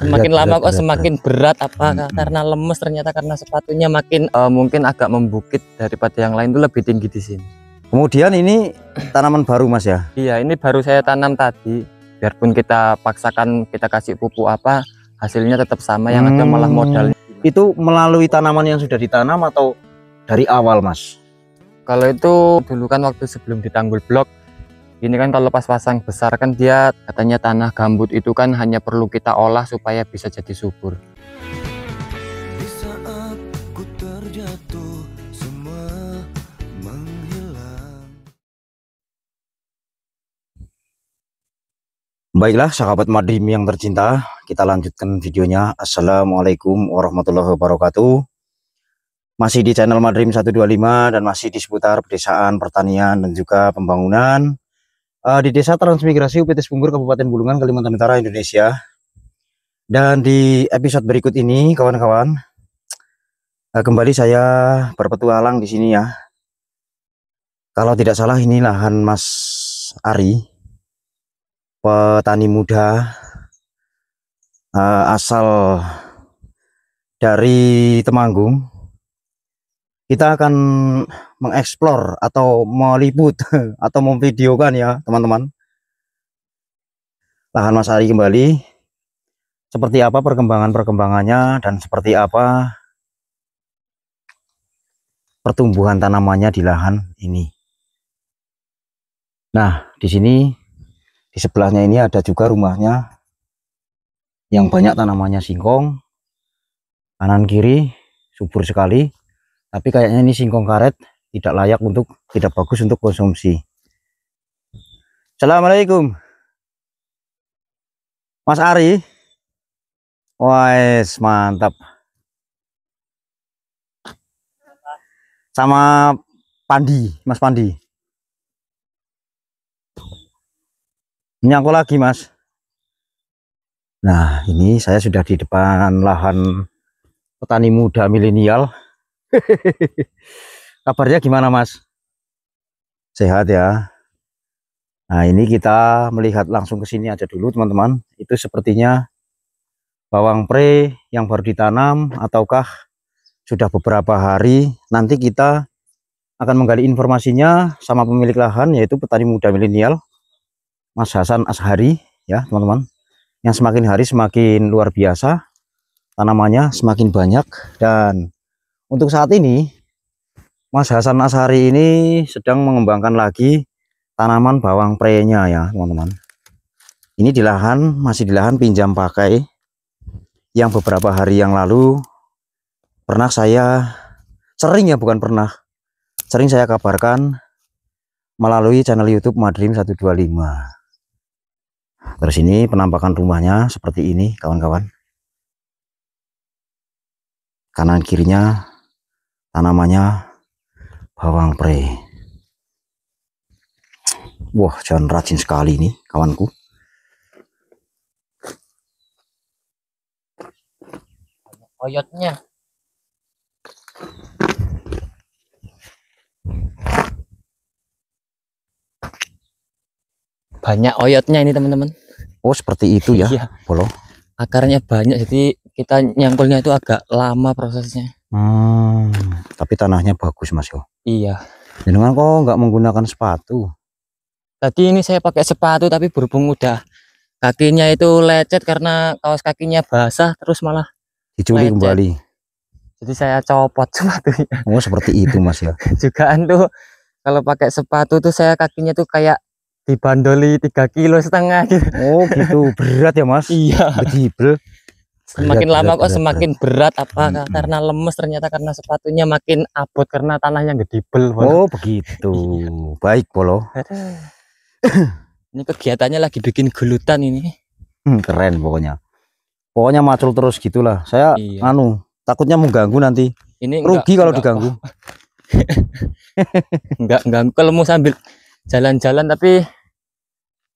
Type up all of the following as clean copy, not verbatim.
Semakin lama kok semakin berat, apa karena lemes ternyata, karena sepatunya makin mungkin agak membukit daripada yang lain, tuh lebih tinggi di sini. Kemudian ini tanaman baru Mas ya? Iya, ini baru saya tanam tadi. Biarpun kita paksakan kita kasih pupuk apa, hasilnya tetap sama, yang ada malah modalnya. Itu melalui tanaman yang sudah ditanam atau dari awal Mas? Kalau itu dulu kan waktu sebelum ditanggul blok, ini kan kalau pas pasang besar kan dia katanya tanah gambut itu kan hanya perlu kita olah supaya bisa jadi subur. Di saat ku terjatuh, semua menghilang. Baiklah sahabat Madrim yang tercinta, kita lanjutkan videonya. Assalamualaikum warahmatullahi wabarakatuh. Masih di channel Madrim 125 dan masih di seputar pedesaan, pertanian dan juga pembangunan di Desa Transmigrasi UPT Sepunggur, Kabupaten Bulungan, Kalimantan Utara, Indonesia. Dan di episode berikut ini kawan-kawan, kembali saya berpetualang di sini ya. Kalau tidak salah ini lahan Mas Ari, petani muda asal dari Temanggung. Kita akan mengeksplor atau meliput atau memvideokan ya teman-teman, lahan Mas Ari kembali. Seperti apa perkembangannya dan seperti apa pertumbuhan tanamannya di lahan ini. Nah, di sini di sebelahnya ini ada juga rumahnya yang banyak tanamannya singkong. Kanan kiri subur sekali. Tapi kayaknya ini singkong karet, tidak layak untuk, tidak bagus untuk konsumsi. Assalamualaikum Mas Ari. Wes mantap. Sama Pandi, Mas Pandi. Ini aku lagi Mas. Nah ini saya sudah di depan lahan petani muda milenial. Kabarnya gimana Mas? Sehat ya? Nah ini kita melihat langsung ke sini aja dulu teman-teman. Itu sepertinya bawang pre yang baru ditanam ataukah sudah beberapa hari. Nanti kita akan menggali informasinya sama pemilik lahan, yaitu petani muda milenial Mas Hasan Ashari ya teman-teman. Yang semakin hari semakin luar biasa, tanamannya semakin banyak. Dan untuk saat ini Mas Hasan Ashari ini sedang mengembangkan lagi tanaman bawang pre-nya ya teman-teman. Ini di lahan, masih di lahan pinjam pakai yang beberapa hari yang lalu pernah saya sering saya kabarkan melalui channel YouTube Madrim 125. Terus ini penampakan rumahnya seperti ini kawan-kawan. Kanan kirinya tanamannya bawang pre. Wah, jangan rajin sekali nih kawanku. Oyotnya. Banyak oyotnya ini teman-teman. Oh, seperti itu ya. Iya. Bolo. Akarnya banyak, jadi kita nyangkulnya itu agak lama prosesnya. Tapi tanahnya bagus Mas yo. Iya. Jangan kok nggak menggunakan sepatu. Tadi ini saya pakai sepatu, tapi berhubung udah kakinya itu lecet karena kaos kakinya basah, terus malah Diculi lecet kembali. Jadi saya copot sepatunya. Oh, seperti itu Mas ya. Jugaan tuh kalau pakai sepatu tuh saya kakinya tuh kayak dibandoli 3,5 kilo gitu. Oh gitu, berat ya Mas. Iya. Bedibel. Semakin lama kok semakin berat, apa karena lemes ternyata, karena sepatunya makin abot karena tanahnya gedibel. Oh begitu. Baik Polo. Ini kegiatannya lagi bikin gelutan ini. Keren pokoknya. Pokoknya macul terus gitulah. Saya iya. Takutnya mengganggu nanti. Ini rugi kalau diganggu. Enggak ganggu kalau mau sambil jalan-jalan, tapi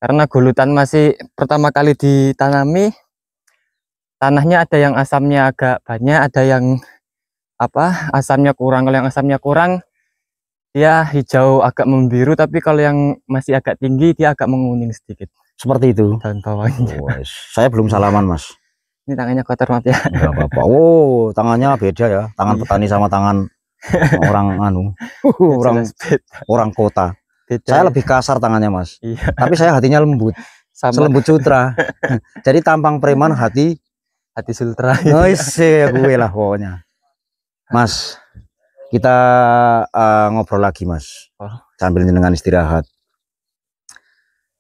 karena gulutan masih pertama kali ditanami, tanahnya ada yang asamnya agak banyak, ada yang asamnya kurang. Kalau yang asamnya kurang dia hijau agak membiru, tapi kalau yang masih agak tinggi dia agak menguning sedikit. Seperti itu daun bawahnya. Saya belum salaman Mas. Ini tangannya kotor, maaf ya. Enggak apa-apa. Oh, tangannya beda ya. Tangan petani sama tangan orang orang Jelas beda. orang kota. Beda Saya ya. lebih kasar tangannya, Mas. Iya, Tapi saya hatinya lembut, sama selembut sutra. Jadi tampang preman, hati hati sultra. noise gue lah pokoknya. Mas, kita ngobrol lagi, Mas. Oh. Sambil dengan istirahat.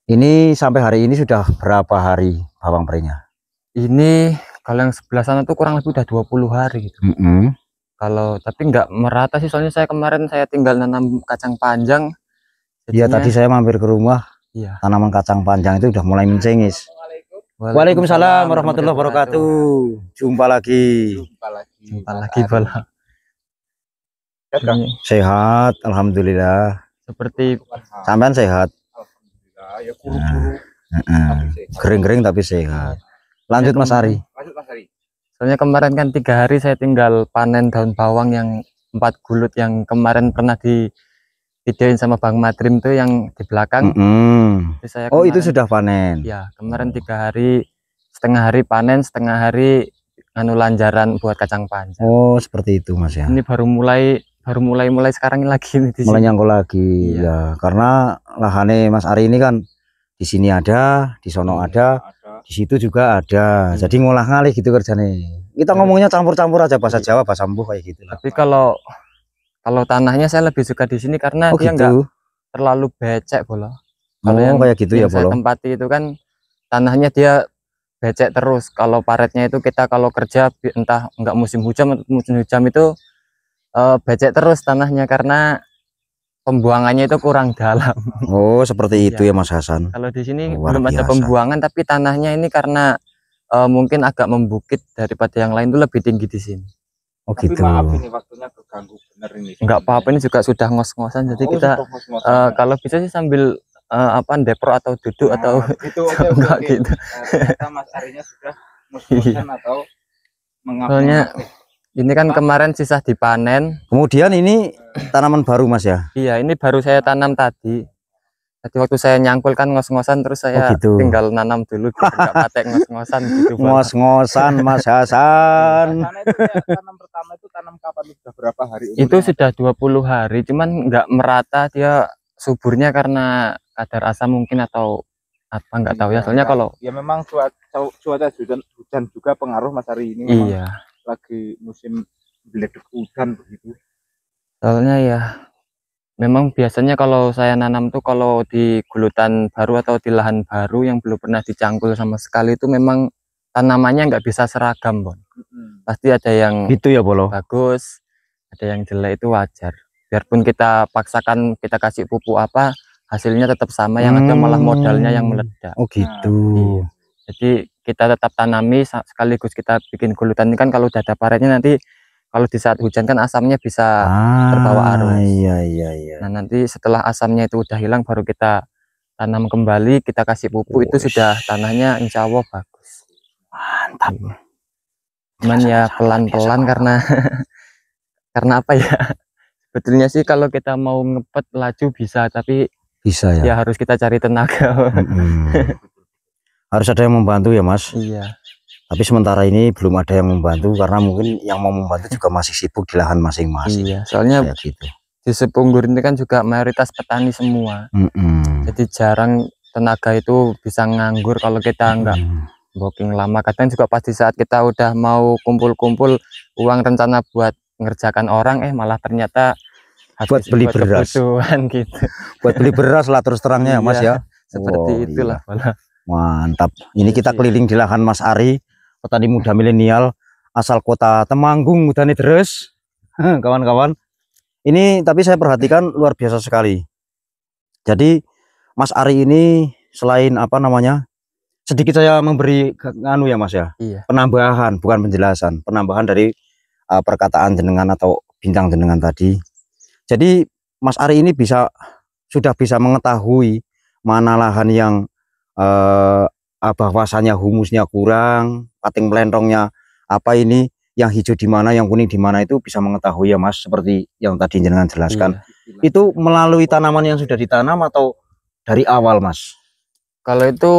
Ini sampai hari ini sudah berapa hari bawang prenya? Ini kalau yang sebelah sana tuh kurang lebih udah 20 hari gitu. Kalau tapi nggak merata sih, soalnya saya kemarin saya tinggal nanam kacang panjang. Iya, tadi saya mampir ke rumah. Iya. Tanaman kacang panjang itu udah mulai mencengis. Waalaikumsalam warahmatullahi wabarakatuh. Jumpa lagi. Jumpa lagi Bola. Ini Sehat, alhamdulillah. seperti Sampean sehat. Alhamdulillah, ya kuru-kuru. Kering-kering tapi sehat. Lanjut Mas Ari. Lanjut Mas Ari. soalnya kemarin kan 3 hari saya tinggal panen daun bawang yang 4 gulut yang kemarin pernah di videoin sama Bang Madrim tuh yang di belakang. Itu saya Oh, itu kemarin- sudah panen. Ya, kemarin 3 hari, setengah hari panen, setengah hari anu lanjaran buat kacang panjang. Oh, seperti itu Mas ya. Ini baru mulai sekarang ini lagi nih di Mulai sini. nyangkul lagi Iya. ya, karena lahannya Mas Ari ini kan di sini ada, di sono ada, di situ juga ada. Iya. Jadi ngolah ngalih gitu kerjanya. Kita ngomongnya campur-campur aja, bahasa Jawa, bahasa Embuh kayak gitu lah. Tapi kalau tanahnya saya lebih suka di sini karena Oh dia nggak gitu. terlalu becek Bolo. Oh, kayak gitu ya, yang saya Bolo. tempati itu kan tanahnya dia becek terus. Kalau paretnya itu kita kalau kerja entah nggak musim hujan atau musim hujan itu becek terus tanahnya karena pembuangannya itu kurang dalam. Oh, seperti itu Iya. ya Mas Hasan. Kalau di sini Luar belum ada biasa. pembuangan, tapi tanahnya ini karena mungkin agak membukit daripada yang lain itu lebih tinggi di sini. Oh Tapi gitu. maaf ini waktunya keganggu bener ini. Nggak apa-apa, ini juga sudah ngos-ngosan, jadi Oh, kita sudah ngos-ngosan. kalau bisa sih sambil depro atau duduk atau itu enggak gitu. Ternyata Mas Arinya sudah ngos-ngosan atau mengapa? Soalnya ini kan kemarin sisa dipanen. Kemudian ini tanaman baru Mas ya. Iya, ini baru saya tanam tadi. Tadi waktu saya nyangkul kan ngos-ngosan, terus saya gitu. tinggal nanam dulu gitu, nggak patek ngos-ngosan gitu. Bang. Ngos-ngosan Mas Hasan. Sana itu ya, tanam pertama itu tanam kapan, sudah berapa hari Itu umurnya? sudah 20 hari, cuman nggak merata dia suburnya karena kadar asam mungkin atau apa nggak tahu ya. Soalnya kalau ya memang cuaca hujan juga pengaruh Mas Ari ini. Memang iya, lagi musim beleduk hujan begitu. soalnya ya memang biasanya kalau saya nanam tuh kalau di gulutan baru atau di lahan baru yang belum pernah dicangkul sama sekali itu memang tanamannya nggak bisa seragam, Bon. Pasti ada yang Gitu ya, Bolo. bagus, ada yang jelek, itu wajar. Biarpun kita paksakan kita kasih pupuk apa, hasilnya tetap sama, yang ada malah modalnya yang meledak. Oh gitu. Iya. Jadi kita tetap tanami sekaligus kita bikin gulutan ini kan kalau udah ada paretnya nanti kalau di saat hujan kan asamnya bisa terbawa arus. Iya iya iya. Nah, nanti setelah asamnya itu udah hilang baru kita tanam kembali, kita kasih pupuk, itu sudah tanahnya insya Allah bagus. Mantap. Cuman ya pelan-pelan karena karena apa ya? Sebetulnya sih kalau kita mau ngepet laju bisa, tapi Bisa ya. ya harus kita cari tenaga. Harus ada yang membantu ya Mas. Iya. Tapi sementara ini belum ada yang membantu karena mungkin yang mau membantu juga masih sibuk di lahan masing-masing. Iya, soalnya Kayak gitu. di Sepunggur ini kan juga mayoritas petani semua. Jadi jarang tenaga itu bisa nganggur kalau kita nggak booking lama. Kadang juga pas di saat kita udah mau kumpul-kumpul uang rencana buat ngerjakan orang, malah ternyata Buat beli beras. kebutuhan gitu. Buat beli beras lah terus terangnya ya Mas Iya, ya. Seperti Oh, itulah. Bola. Mantap. Ini kita Iya. keliling di lahan Mas Ari, petani muda milenial asal kota Temanggung, Mudane Deres. Kawan-kawan. Ini tapi saya perhatikan luar biasa sekali. Jadi Mas Ari ini selain apa namanya? Sedikit saya memberi anu ya Mas ya. Iya. Penambahan, bukan penjelasan. Penambahan dari perkataan jenengan atau bintang jenengan tadi. Jadi Mas Ari ini sudah bisa mengetahui mana lahan yang bahwasannya humusnya kurang, pating melentongnya apa ini, yang hijau di mana, yang kuning di mana, itu bisa mengetahui ya Mas, seperti yang tadi jenengan jelaskan. Iya. Itu melalui tanaman yang sudah ditanam atau dari awal Mas? Kalau itu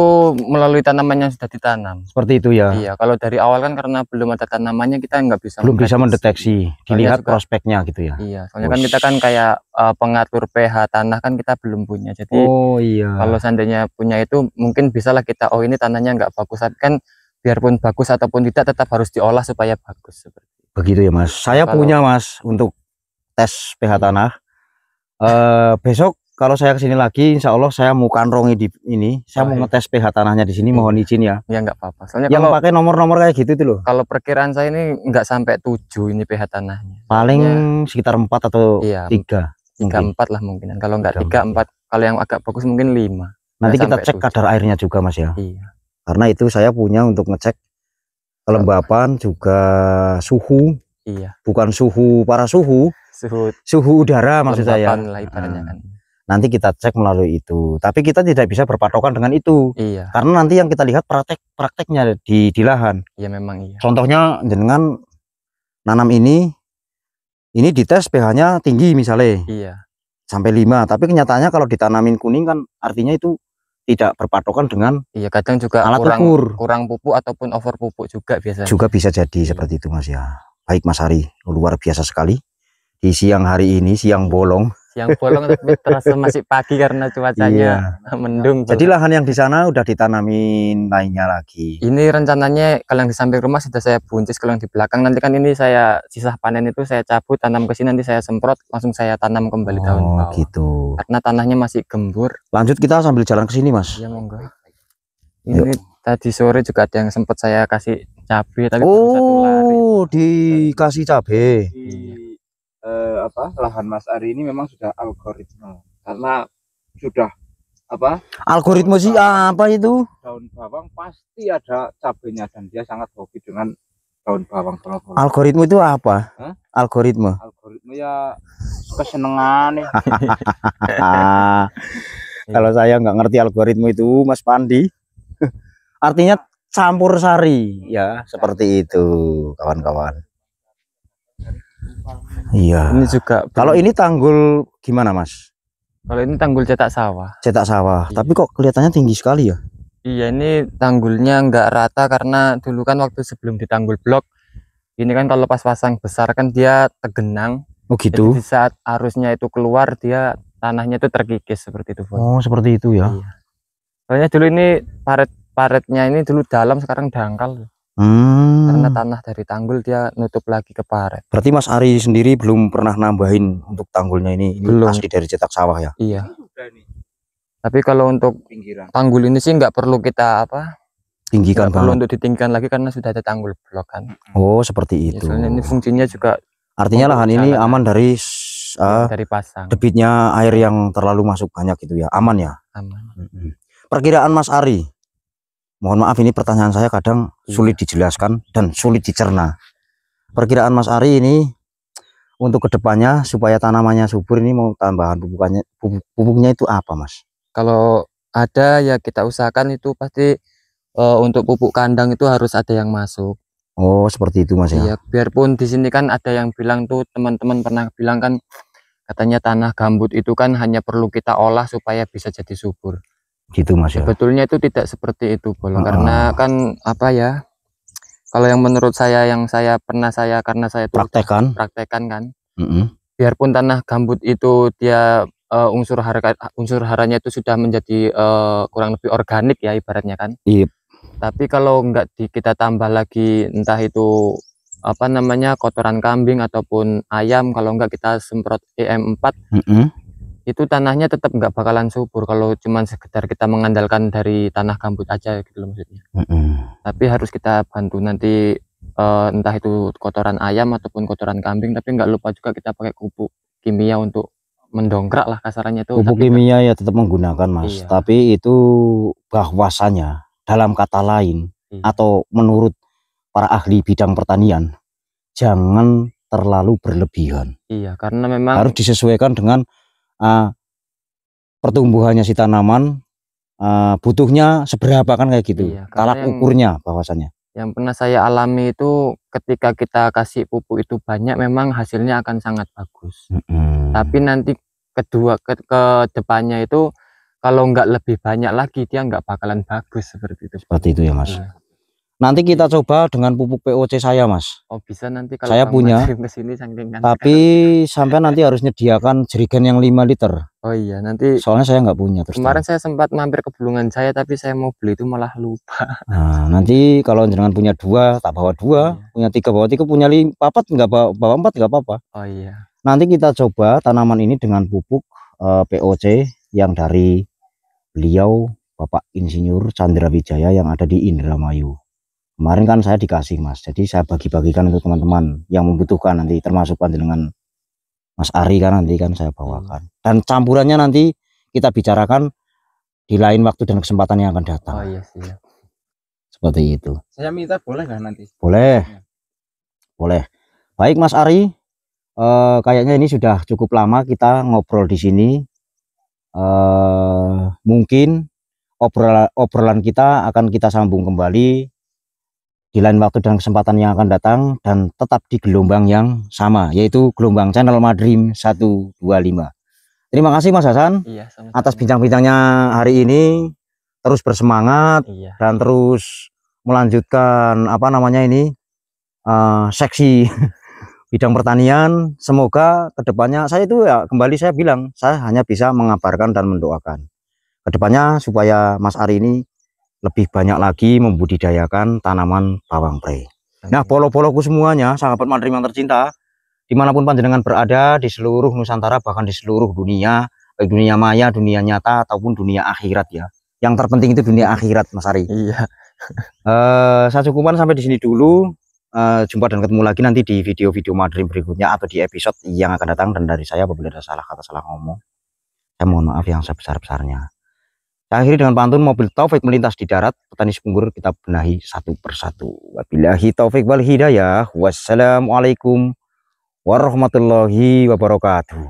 melalui tanaman yang sudah ditanam. Seperti itu ya. Iya, kalau dari awal kan karena belum ada tanamannya kita nggak bisa Belum bisa mendeteksi, dilihat juga, prospeknya gitu ya. Iya, soalnya kan kita kan kayak pengatur pH tanah kan kita belum punya. Jadi oh iya. kalau seandainya punya itu mungkin bisalah kita, oh ini tanahnya nggak bagus, tapi kan biarpun bagus ataupun tidak tetap harus diolah supaya bagus seperti itu. Begitu ya Mas. Saya punya Mas untuk tes pH tanah. Besok kalau saya kesini lagi, insya Allah saya mau kantrongi di ini. Saya mau ngetes pH tanahnya di sini. Mohon izin ya. Ya nggak apa-apa. Soalnya yang kalau pakai nomor-nomor kayak gitu itu loh. Kalau perkiraan saya ini nggak sampai 7 ini pH tanahnya. Paling sekitar 4 atau 3. 3-4 lah mungkin. Kalau nggak 3-4, kalau yang agak bagus mungkin 5. Nanti kita cek 7. Kadar airnya juga Mas ya. Iya. Karena itu saya punya untuk ngecek kelembapan juga suhu. Iya. Bukan suhu para suhu. Suhu udara maksud saya. Lah ibaratnya kan. Nanti kita cek melalui itu, tapi kita tidak bisa berpatokan dengan itu. Iya. Karena nanti yang kita lihat prakteknya di lahan. Iya memang iya. Contohnya dengan nanam ini dites pH-nya tinggi misalnya. Iya. Sampai 5, tapi kenyataannya kalau ditanamin kuning kan artinya itu tidak berpatokan dengan kadang juga alat kurang pupuk ataupun over pupuk juga biasanya. Juga bisa jadi seperti itu Mas ya. Baik Mas Ari, luar biasa sekali. Di siang hari ini, siang bolong. Siang bolong tapi terasa masih pagi karena cuacanya mendung. Jadi lahan yang di sana udah ditanamin lainnya lagi. Ini rencananya kalau yang di samping rumah sudah saya buncis, kalau yang di belakang nanti kan ini saya sisa panen itu saya cabut, tanam ke sini, nanti saya semprot, langsung saya tanam kembali daun bawah. Gitu. Karena tanahnya masih gembur. Lanjut kita sambil jalan ke sini Mas. Iya monggo. Ini tadi sore juga ada yang sempat saya kasih cabai tapi dikasih cabai. Lahan Mas Ari ini memang sudah algoritma, karena sudah algoritma sih apa itu? Daun bawang pasti ada cabenya dan dia sangat hobi dengan daun bawang. Algoritma itu apa? Algoritma ya kesenengan. Kalau saya nggak ngerti algoritma itu Mas Pandi. Artinya campur sari ya, seperti itu kawan-kawan. Iya. Ini juga. Kalau ini tanggul gimana Mas? Kalau ini tanggul cetak sawah. Cetak sawah. Tapi kok kelihatannya tinggi sekali ya? Iya, ini tanggulnya nggak rata karena dulu kan waktu sebelum ditanggul blok, ini kan kalau pas pasang besar kan dia tegenang. Oh gitu. Jadi di saat arusnya itu keluar dia tanahnya itu terkikis seperti itu. Oh seperti itu ya. Iya. Soalnya dulu ini paretnya ini dulu dalam, sekarang dangkal. Karena tanah dari tanggul dia nutup lagi ke paret. Berarti Mas Ari sendiri belum pernah nambahin untuk tanggulnya ini belum. Asli dari cetak sawah ya? Iya. Tapi kalau untuk tanggul ini sih nggak perlu kita tinggikan perlu untuk ditinggikan lagi karena sudah ada tanggul blok kan. Oh seperti itu. Soalnya ini fungsinya juga. Artinya lahan ini aman dari pasang. Debitnya air yang terlalu masuk banyak gitu ya, aman ya? Aman. Perkiraan Mas Ari. Mohon maaf ini pertanyaan saya kadang sulit dijelaskan dan sulit dicerna. Perkiraan Mas Ari ini untuk kedepannya supaya tanamannya subur ini mau tambahan pupuknya itu apa Mas? Kalau ada ya kita usahakan itu pasti untuk pupuk kandang itu harus ada yang masuk. Oh seperti itu Mas ya? Iya, biarpun di sini kan ada yang bilang tuh, teman-teman pernah bilang kan katanya tanah gambut itu kan hanya perlu kita olah supaya bisa jadi subur. Gitu Mas ya. Sebetulnya itu tidak seperti itu Bolong, karena kan kalau yang menurut saya yang karena saya praktekan kan biarpun tanah gambut itu dia unsur haranya itu sudah menjadi kurang lebih organik ya ibaratnya kan. Iya. Tapi kalau kita tambah lagi entah itu kotoran kambing ataupun ayam, kalau enggak kita semprot EM4 itu tanahnya tetap nggak bakalan subur kalau cuman sekedar kita mengandalkan dari tanah gambut aja gitu loh maksudnya. Tapi harus kita bantu nanti entah itu kotoran ayam ataupun kotoran kambing, tapi nggak lupa juga kita pakai pupuk kimia untuk mendongkrak lah kasarannya itu. Pupuk kimia ya tetap menggunakan Mas. Iya. Tapi itu bahwasanya dalam kata lain atau menurut para ahli bidang pertanian jangan terlalu berlebihan. Iya, karena memang harus disesuaikan dengan pertumbuhannya si tanaman, butuhnya seberapa kan kayak gitu. Iya, tolak ukurnya bahwasannya. Yang pernah saya alami itu ketika kita kasih pupuk itu banyak, memang hasilnya akan sangat bagus. Tapi nanti ke depannya itu kalau nggak lebih banyak lagi dia nggak bakalan bagus seperti itu. Seperti itu ya Mas. Iya. Nanti kita coba dengan pupuk POC saya Mas. Oh bisa nanti kalau Saya Bang punya, Madrim kesini saking kan tapi sampai nanti harus nyediakan jerigen yang 5 liter. oh iya nanti Soalnya saya nggak punya terus kemarin terang. saya sempat mampir ke Bulungan Jaya tapi saya mau beli itu malah lupa. Nah, nanti kalau jenengan punya 2 tak bawa 2, Iya. punya 3 bawa 3, punya 4 nggak bawa 4 nggak apa-apa. Oh iya. Nanti kita coba tanaman ini dengan pupuk POC yang dari beliau Bapak Insinyur Chandra Wijaya yang ada di Indramayu. Kemarin kan saya dikasih Mas, jadi saya bagi-bagikan untuk teman-teman yang membutuhkan nanti, termasuk dengan Mas Ari kan nanti kan saya bawakan. Dan campurannya nanti kita bicarakan di lain waktu dan kesempatan yang akan datang. Oh iya siap. Seperti itu. Saya minta boleh nggak nanti? Boleh, Ya. boleh. Baik Mas Ari, kayaknya ini sudah cukup lama kita ngobrol di sini. Mungkin obrolan kita akan kita sambung kembali di lain waktu dan kesempatan yang akan datang, dan tetap di gelombang yang sama, yaitu gelombang channel Madrim 125. Terima kasih Mas Hasan Iya sama-sama. atas bincang-bincangnya hari ini. Terus bersemangat Iya. dan terus melanjutkan apa namanya ini seksi bidang pertanian. Semoga kedepannya saya itu ya kembali saya bilang, saya hanya bisa mengabarkan dan mendoakan kedepannya supaya Mas Ari ini lebih banyak lagi membudidayakan tanaman bawang prei. Nah, polo-poloku semuanya, sahabat Madrim yang tercinta, dimanapun panjenengan berada di seluruh Nusantara, bahkan di seluruh dunia, baik dunia maya, dunia nyata ataupun dunia akhirat ya. Yang terpenting itu dunia akhirat, Mas Ari. Iya. Saya cukupkan sampai di sini dulu. Jumpa dan ketemu lagi nanti di video-video Madrim berikutnya atau di episode yang akan datang. Dan dari saya apabila ada salah kata, salah ngomong, saya mohon maaf yang sebesar-besarnya. Saya akhiri dengan pantun mobil taufik melintas di darat, petani sepunggur kita benahi satu persatu. Wabillahi taufik wal hidayah. Wassalamualaikum warahmatullahi wabarakatuh.